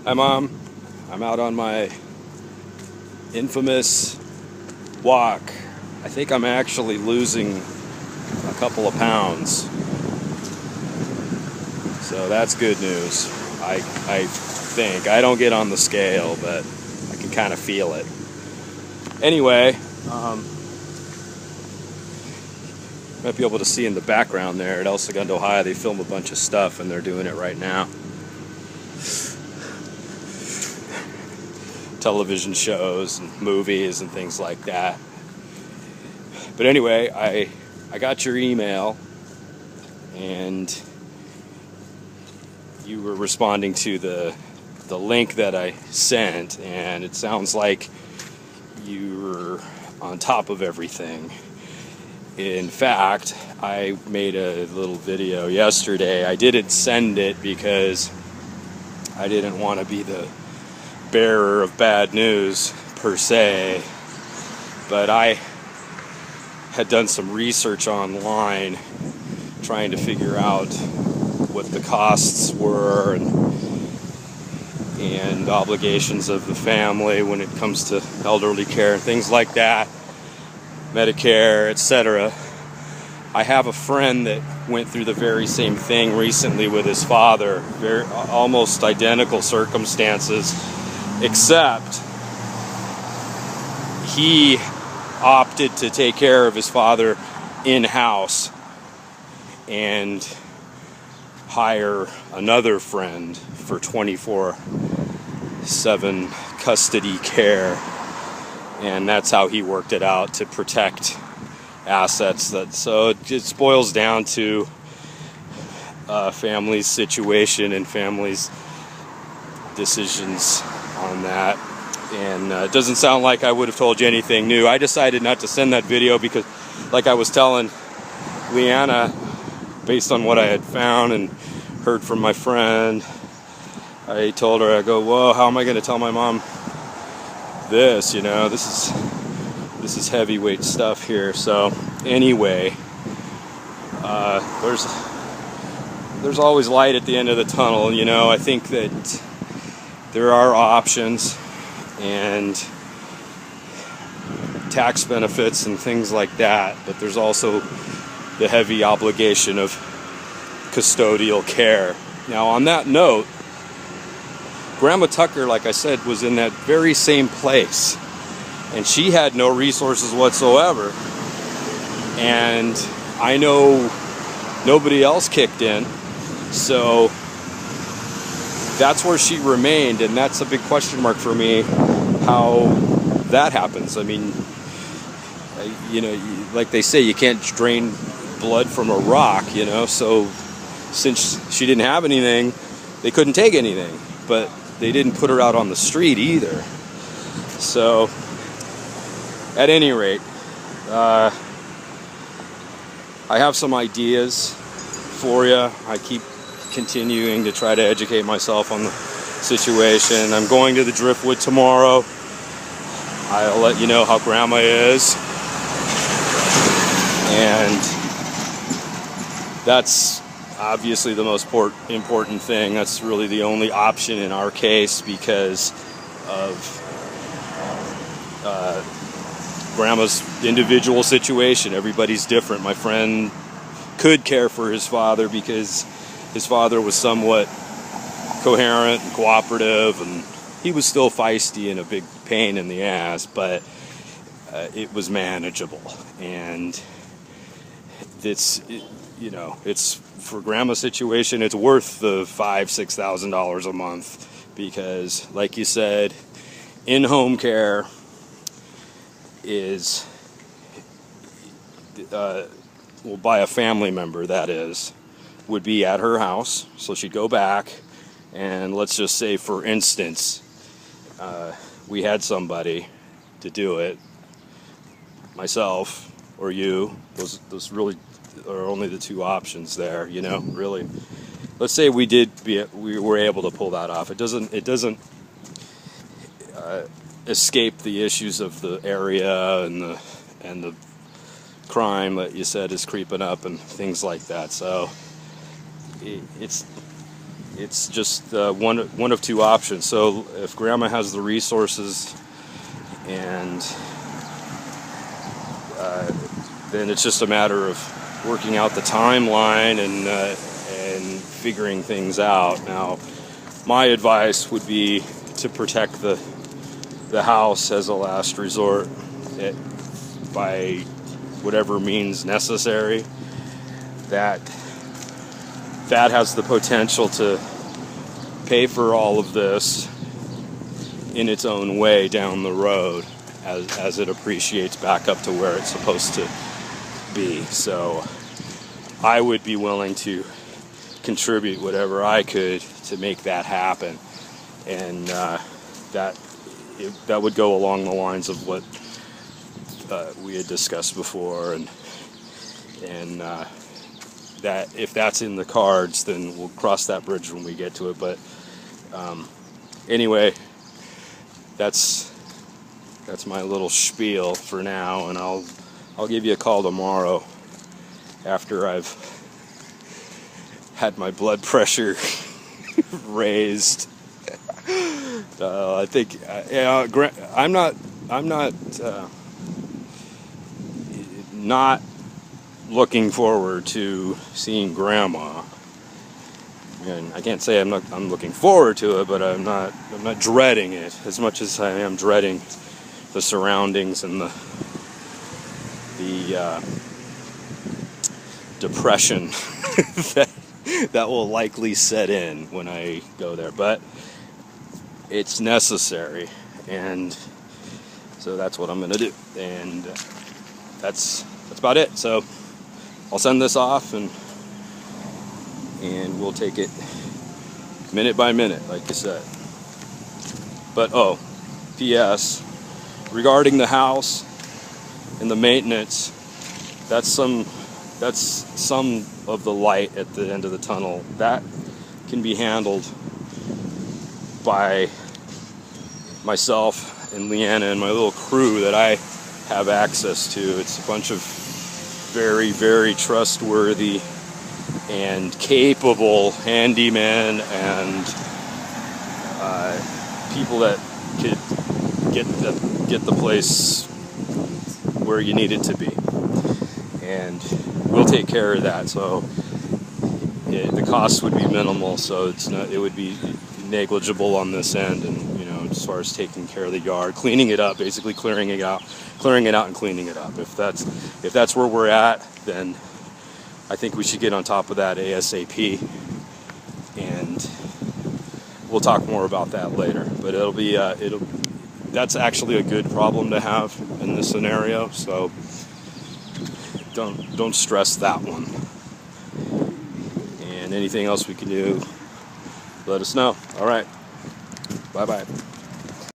Hi, Mom. I'm out on my infamous walk. I think I'm actually losing a couple of pounds. So that's good news. I think. I don't get on the scale, but I can kind of feel it. Anyway, might be able to see in the background there at El Segundo High, they film a bunch of stuff and they're doing it right now. Television shows and movies and things like that. But anyway, I got your email and you were responding to the link that I sent, and it sounds like you were on top of everything. In fact, I made a little video yesterday. I didn't send it because I didn't want to be the bearer of bad news per se, but I had done some research online trying to figure out what the costs were and obligations of the family when it comes to elderly care and things like that, Medicare, etc. I have a friend that went through the very same thing recently with his father, almost identical circumstances, except he opted to take care of his father in-house and hire another friend for 24/7 custody care, and that's how he worked it out to protect assets. So it just boils down to family's situation and family's decisions on that. And it doesn't sound like I would have told you anything new. I decided not to send that video because, like I was telling Leanna, based on what I had found and heard from my friend, I told her, I go, whoa, how am I going to tell my mom this? You know, this is heavyweight stuff here. So anyway, there's always light at the end of the tunnel. You know, I think that there are options and tax benefits and things like that, but there's also the heavy obligation of custodial care. Now, on that note, Grandma Tucker, like I said, was in that very same place, and she had no resources whatsoever, and I know nobody else kicked in, so that's where she remained, and that's a big question mark for me, how that happens. I mean, you know, like they say, you can't drain blood from a rock, you know, so since she didn't have anything, they couldn't take anything, but they didn't put her out on the street either. So at any rate, I have some ideas for you. I keep continuing to try to educate myself on the situation. I'm going to the Driftwood tomorrow. I'll let you know how Grandma is, and that's obviously the most important thing. That's really the only option in our case because of Grandma's individual situation. Everybody's different. My friend could care for his father because his father was somewhat coherent and cooperative, and he was still feisty and a big pain in the ass, but it was manageable. And it's for Grandma's situation, it's worth the $5,000-6,000 a month because, like you said, in-home care is by a family member, that is, would be at her house. So she'd go back, and let's just say, for instance, we had somebody to do it, myself or you. Those really are only the two options there, you know, really. Let's say we were able to pull that off. It doesn't escape the issues of the area and the crime that you said is creeping up and things like that. So it's it's just one of two options. So if Grandma has the resources, and then it's just a matter of working out the timeline and figuring things out. Now, my advice would be to protect the house as a last resort by whatever means necessary. That has the potential to pay for all of this in its own way down the road as it appreciates back up to where it's supposed to be. So I would be willing to contribute whatever I could to make that happen, and that would go along the lines of what we had discussed before, and that if that's in the cards, then we'll cross that bridge when we get to it. But anyway, that's my little spiel for now, and I'll give you a call tomorrow after I've had my blood pressure raised. I think I'm not looking forward to seeing Grandma. And I can't say I'm looking forward to it, but I'm not dreading it as much as I am dreading the surroundings and the depression that will likely set in when I go there. But it's necessary, and so that's what I'm going to do. And that's about it. So I'll send this off, and we'll take it minute by minute, like I said. But P.S. regarding the house and the maintenance, that's some of the light at the end of the tunnel. That can be handled by myself and Leanna and my little crew that I have access to. It's a bunch of very, very trustworthy and capable handymen and people that could get the place where you need it to be, and we'll take care of that. So the cost would be minimal, so it would be negligible on this end. And as far as taking care of the yard, cleaning it up, basically clearing it out and cleaning it up. If that's where we're at, then I think we should get on top of that ASAP, and we'll talk more about that later. But that's actually a good problem to have in this scenario, so don't stress that one. And anything else we can do, let us know. All right, bye-bye.